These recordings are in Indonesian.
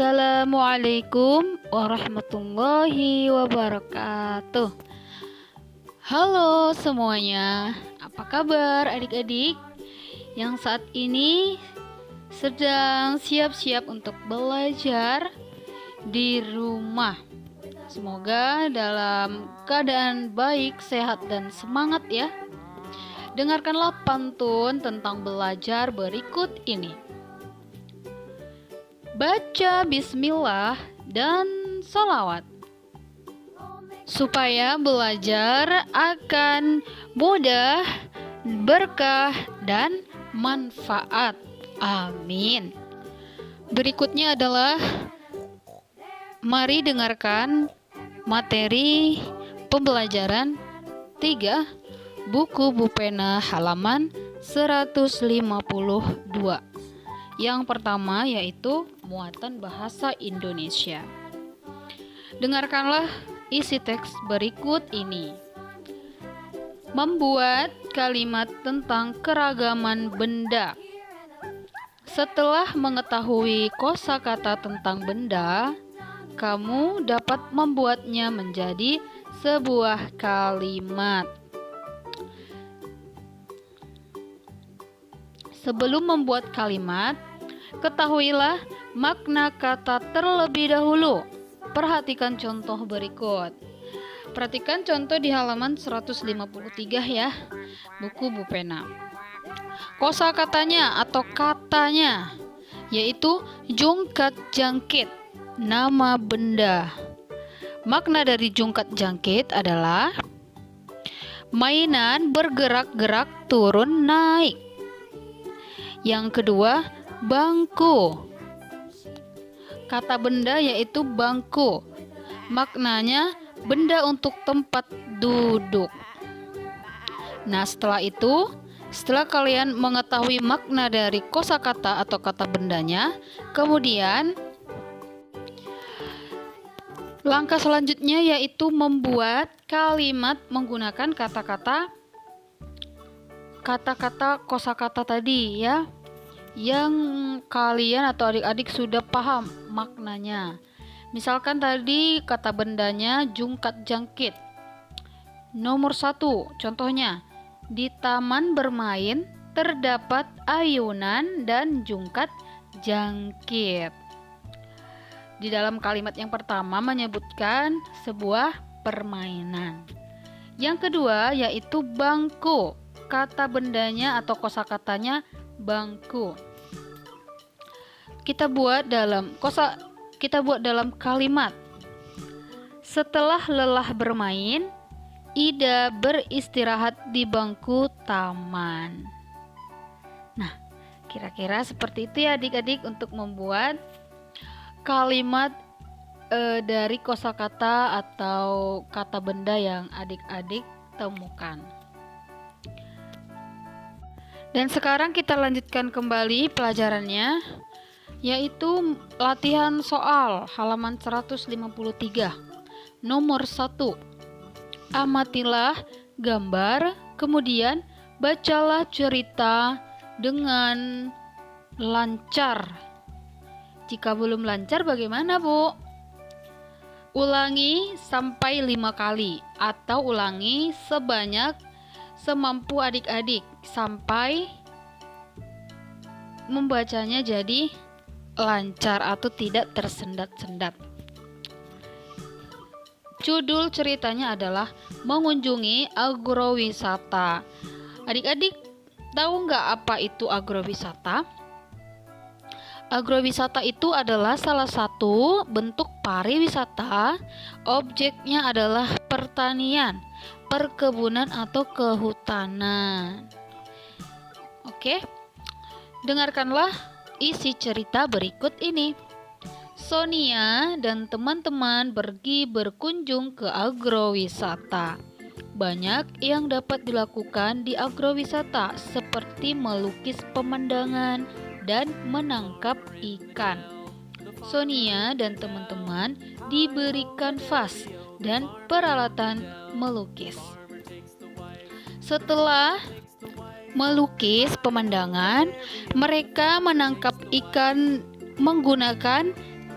Assalamualaikum warahmatullahi wabarakatuh. Halo semuanya, apa kabar adik-adik yang saat ini sedang siap-siap untuk belajar di rumah? Semoga dalam keadaan baik, sehat, dan semangat ya. Dengarkanlah pantun tentang belajar berikut ini. Baca bismillah dan sholawat supaya belajar akan mudah, berkah, dan manfaat. Amin. Berikutnya adalah mari dengarkan materi pembelajaran 3 buku Bupena halaman 152. Yang pertama yaitu muatan bahasa Indonesia. Dengarkanlah isi teks berikut ini. Membuat kalimat tentang keragaman benda. Setelah mengetahui kosakata tentang benda, kamu dapat membuatnya menjadi sebuah kalimat. Sebelum membuat kalimat, ketahuilah makna kata terlebih dahulu. Perhatikan contoh berikut. Perhatikan contoh di halaman 153 ya, buku Bupena. Kosakatanya atau katanya yaitu jungkat jangkit, nama benda. Makna dari jungkat jangkit adalah mainan bergerak-gerak turun naik. Yang kedua, bangku. Kata benda yaitu bangku. Maknanya benda untuk tempat duduk. Nah, setelah kalian mengetahui makna dari kosakata atau kata bendanya, kemudian langkah selanjutnya yaitu membuat kalimat menggunakan kata-kata kosakata tadi ya, yang kalian atau adik-adik sudah paham maknanya. Misalkan tadi kata bendanya jungkat jangkit. Nomor 1, contohnya, di taman bermain terdapat ayunan dan jungkat jangkit. Di dalam kalimat yang pertama menyebutkan sebuah permainan. Yang kedua yaitu bangku. Kata bendanya atau kosakatanya bangku. Kita buat dalam kalimat. Setelah lelah bermain, Ida beristirahat di bangku taman. Nah, kira-kira seperti itu ya adik-adik untuk membuat kalimat dari kosakata atau kata benda yang adik-adik temukan. Dan sekarang kita lanjutkan kembali pelajarannya, yaitu latihan soal halaman 153. Nomor 1. Amatilah gambar, kemudian bacalah cerita dengan lancar. Jika belum lancar bagaimana, Bu? Ulangi sampai 5 kali atau ulangi semampu adik-adik sampai membacanya jadi lancar atau tidak tersendat-sendat. Judul ceritanya adalah mengunjungi agrowisata. Adik-adik tahu nggak apa itu agrowisata? Agrowisata itu adalah salah satu bentuk pariwisata. Objeknya adalah pertanian, perkebunan atau kehutanan. Oke, dengarkanlah isi cerita berikut ini. Sonia dan teman-teman pergi berkunjung ke agrowisata. Banyak yang dapat dilakukan di agrowisata seperti melukis pemandangan dan menangkap ikan. Sonia dan teman-teman diberikan vas dan peralatan melukis. Setelah melukis pemandangan, mereka menangkap ikan menggunakan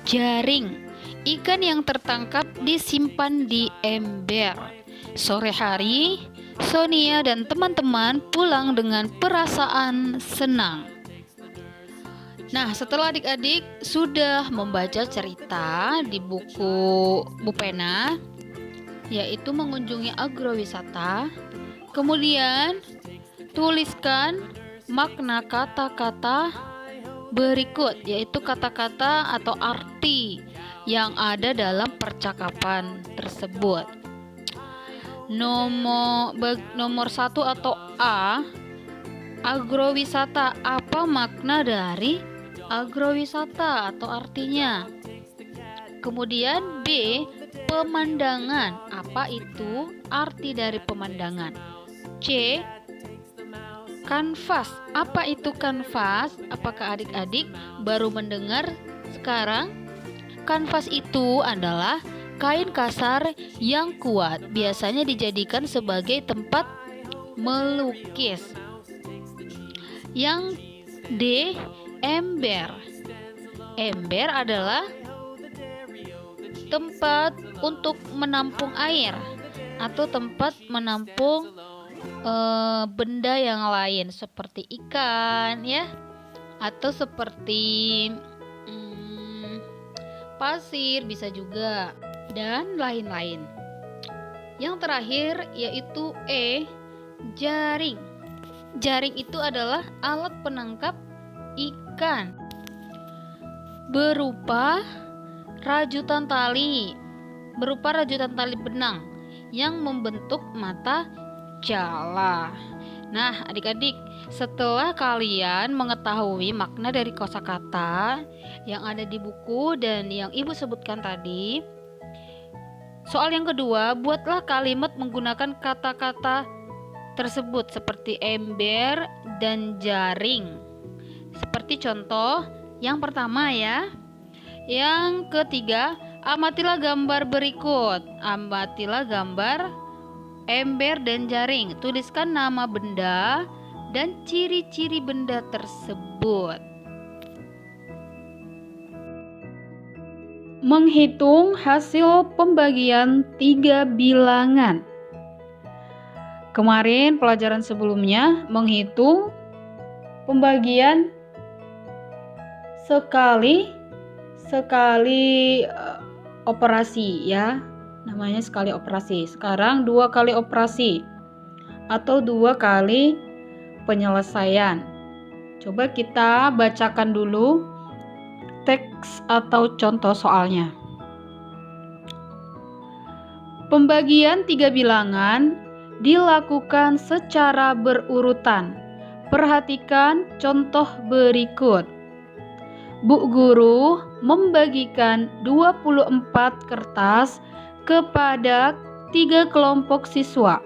Jaring. Ikan yang tertangkap disimpan di ember. Sore hari, Sonia dan teman-teman pulang dengan perasaan senang. Nah, setelah adik-adik sudah membaca cerita di buku Bu Pena, yaitu mengunjungi agrowisata, kemudian tuliskan makna kata-kata berikut, yaitu kata-kata atau arti yang ada dalam percakapan tersebut. Nomor 1 atau A, agrowisata. Apa makna dari agrowisata atau artinya? Kemudian B, pemandangan. Apa itu arti dari pemandangan? C, kanvas. Apa itu kanvas? Apakah adik-adik baru mendengar sekarang? Kanvas itu adalah kain kasar yang kuat, biasanya dijadikan sebagai tempat melukis. Yang D, ember. Ember adalah tempat untuk menampung air atau tempat menampung benda yang lain seperti ikan ya, atau seperti pasir bisa juga, dan lain-lain. Yang terakhir yaitu E, jaring. Jaring itu adalah alat penangkap ikan berupa rajutan tali benang yang membentuk mata jala. Nah, adik-adik, setelah kalian mengetahui makna dari kosakata yang ada di buku dan yang Ibu sebutkan tadi, soal yang kedua, buatlah kalimat menggunakan kata-kata tersebut seperti ember dan jaring. Seperti contoh yang pertama ya. Yang ketiga, amatilah gambar berikut. Amatilah gambar ember dan jaring. Tuliskan nama benda dan ciri-ciri benda tersebut. Menghitung hasil pembagian 3 bilangan. Kemarin pelajaran sebelumnya menghitung pembagian sekali operasi ya, namanya sekali operasi. Sekarang 2 kali operasi atau 2 kali penyelesaian. Coba kita bacakan dulu teks atau contoh soalnya. Pembagian 3 bilangan dilakukan secara berurutan. Perhatikan contoh berikut. Bu guru membagikan 24 kertas kepada 3 kelompok siswa.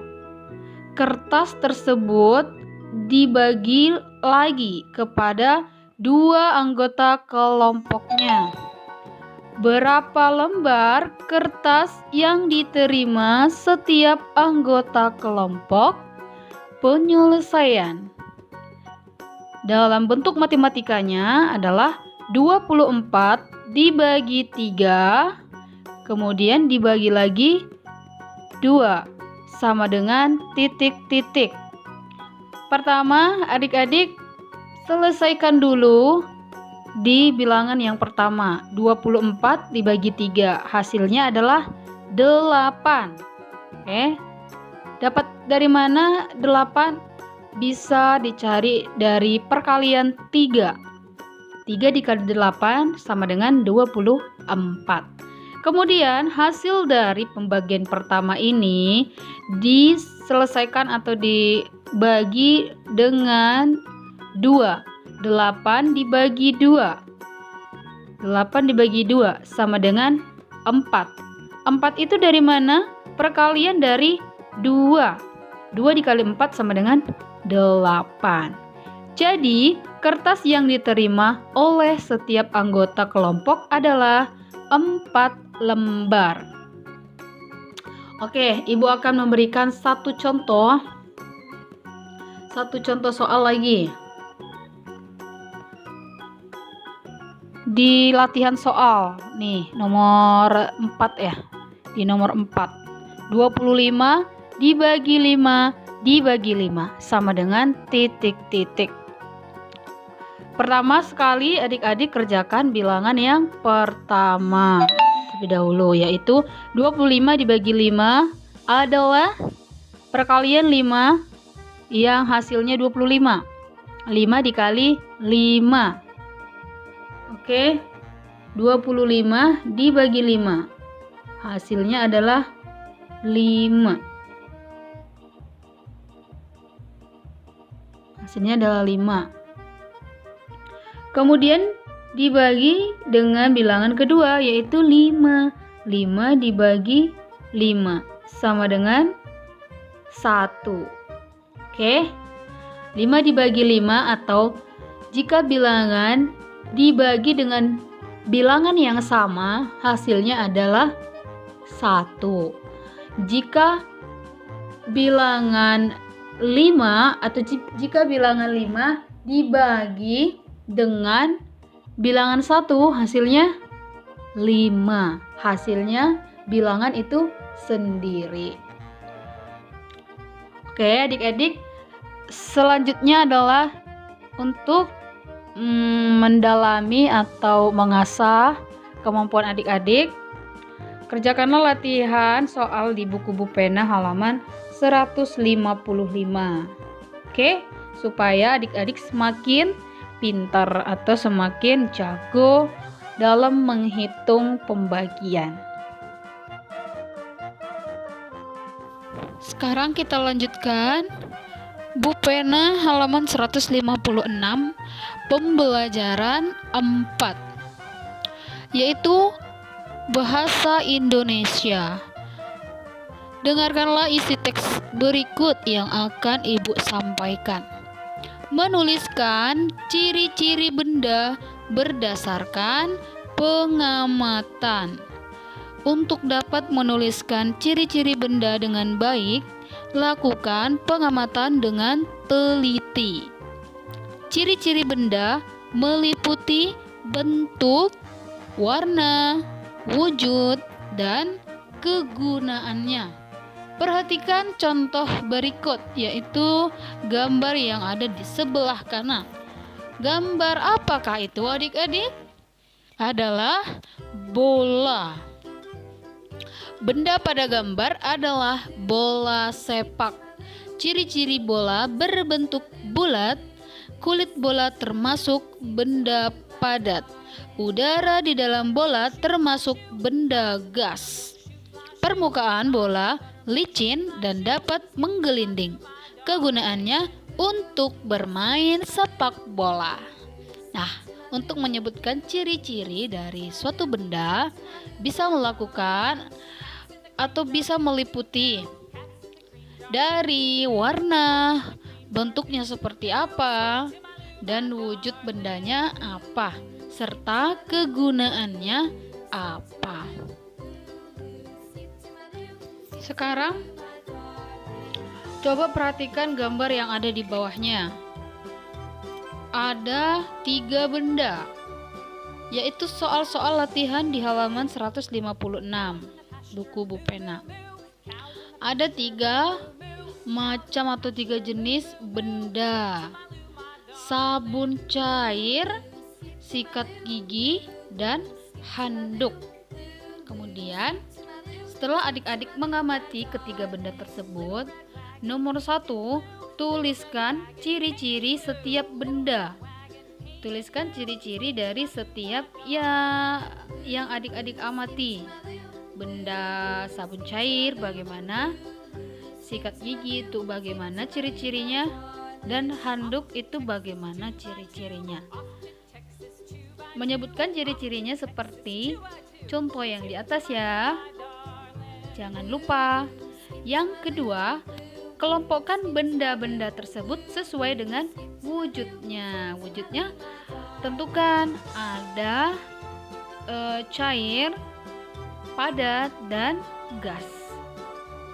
Kertas tersebut dibagi lagi kepada 2 anggota kelompoknya. Berapa lembar kertas yang diterima setiap anggota kelompok? Penyelesaian dalam bentuk matematikanya adalah 24 dibagi 3, kemudian dibagi lagi 2, sama dengan titik-titik. Pertama, adik-adik selesaikan dulu di bilangan yang pertama. 24 dibagi 3, hasilnya adalah 8. Oke. Dapat dari mana 8? Bisa dicari dari perkalian 3. 3 dikali 8 sama dengan 24. Kemudian hasil dari pembagian pertama ini diselesaikan atau dibagi dengan 2. 8 dibagi 2. 8 dibagi 2 sama dengan 4. 4 itu dari mana? Perkalian dari 2. 2 dikali 4 sama dengan 8. Jadi, kertas yang diterima oleh setiap anggota kelompok adalah 4 lembar. Oke, Ibu akan memberikan satu contoh soal lagi. di latihan soal nih nomor 4 ya. Di nomor 4, 25 dibagi 5 dibagi 5 sama dengan titik-titik. Pertama sekali adik-adik kerjakan bilangan yang pertama terlebih dahulu, yaitu 25 dibagi 5 adalah perkalian 5 yang hasilnya 25. 5 dikali 5. Oke, 25 dibagi 5 hasilnya adalah 5. Hasilnya adalah 5. Kemudian dibagi dengan bilangan kedua, yaitu 5. 5 dibagi 5 sama dengan 1. Oke, 5 dibagi 5, atau jika bilangan dibagi dengan bilangan yang sama, hasilnya adalah 1. Jika bilangan 5 atau jika bilangan 5 dibagi dengan bilangan 1, hasilnya 5. Hasilnya bilangan itu sendiri. Oke, adik-adik, selanjutnya adalah untuk mendalami atau mengasah kemampuan adik-adik. Kerjakanlah latihan soal di buku Bu Pena halaman 155. Oke, supaya adik-adik semakin pintar atau semakin jago dalam menghitung pembagian. Sekarang kita lanjutkan Bu Pena halaman 156, pembelajaran 4, yaitu bahasa Indonesia. Dengarkanlah isi teks berikut yang akan Ibu sampaikan. Menuliskan ciri-ciri benda berdasarkan pengamatan. Untuk dapat menuliskan ciri-ciri benda dengan baik, lakukan pengamatan dengan teliti. Ciri-ciri benda meliputi bentuk, warna, wujud, dan kegunaannya. Perhatikan contoh berikut, yaitu gambar yang ada di sebelah kanan. Gambar apakah itu adik-adik? Adalah bola. Benda pada gambar adalah bola sepak. Ciri-ciri bola berbentuk bulat, kulit bola termasuk benda padat. Udara di dalam bola termasuk benda gas. Permukaan bola licin dan dapat menggelinding. Kegunaannya untuk bermain sepak bola. Nah, untuk menyebutkan ciri-ciri dari suatu benda bisa melakukan atau bisa meliputi dari warna, bentuknya seperti apa, dan wujud bendanya apa, serta kegunaannya apa. Sekarang coba perhatikan gambar yang ada di bawahnya. Ada 3 benda, yaitu soal-soal latihan di halaman 156 buku Bu Pena. Ada 3 macam atau 3 jenis benda: sabun cair, sikat gigi, dan handuk. Kemudian setelah adik-adik mengamati ketiga benda tersebut, nomor 1, tuliskan ciri-ciri setiap benda. Tuliskan ciri-ciri dari setiap yang adik-adik amati. Benda sabun cair bagaimana, sikat gigi itu bagaimana ciri-cirinya, dan handuk itu bagaimana ciri-cirinya. Menyebutkan ciri-cirinya seperti contoh yang di atas ya. Jangan lupa. Yang kedua, kelompokkan benda-benda tersebut sesuai dengan wujudnya. Wujudnya tentukan ada cair, padat, dan gas.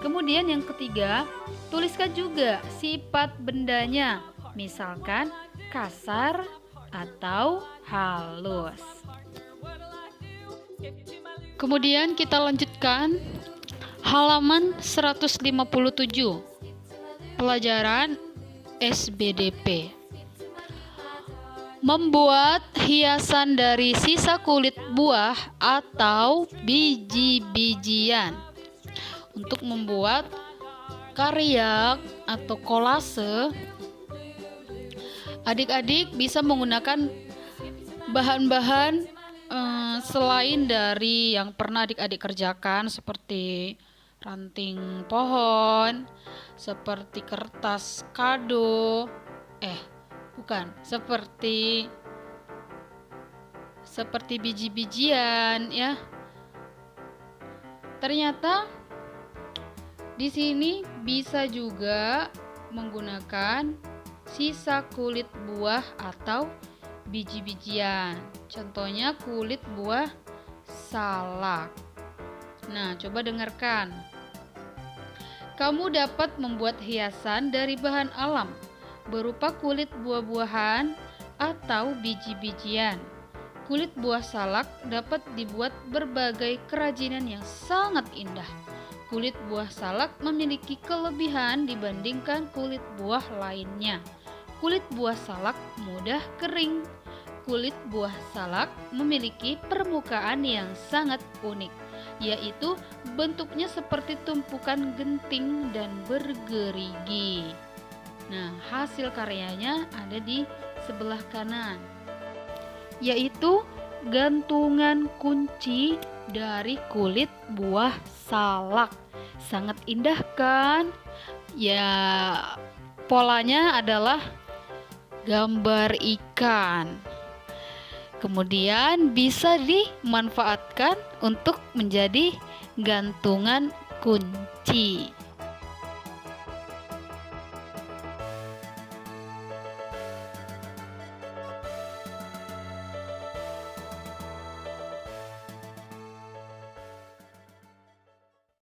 Kemudian yang ketiga, tuliskan juga sifat bendanya. Misalkan kasar atau halus. Kemudian kita lanjutkan halaman 157. Pelajaran SBDP. Membuat hiasan dari sisa kulit buah atau biji-bijian. Untuk membuat karya atau kolase, adik-adik bisa menggunakan bahan-bahan selain dari yang pernah adik-adik kerjakan, seperti ranting pohon, seperti kertas kado, seperti biji-bijian ya. Ternyata di sini bisa juga menggunakan sisa kulit buah atau biji-bijian. Contohnya kulit buah salak. Nah, coba dengarkan. Kamu dapat membuat hiasan dari bahan alam berupa kulit buah-buahan atau biji-bijian. Kulit buah salak dapat dibuat berbagai kerajinan yang sangat indah. Kulit buah salak memiliki kelebihan dibandingkan kulit buah lainnya. Kulit buah salak mudah kering. Kulit buah salak memiliki permukaan yang sangat unik, yaitu bentuknya seperti tumpukan genting dan bergerigi. Nah, hasil karyanya ada di sebelah kanan, yaitu gantungan kunci dari kulit buah salak. Sangat indah kan? Ya, polanya adalah gambar ikan. Kemudian bisa dimanfaatkan untuk menjadi gantungan kunci.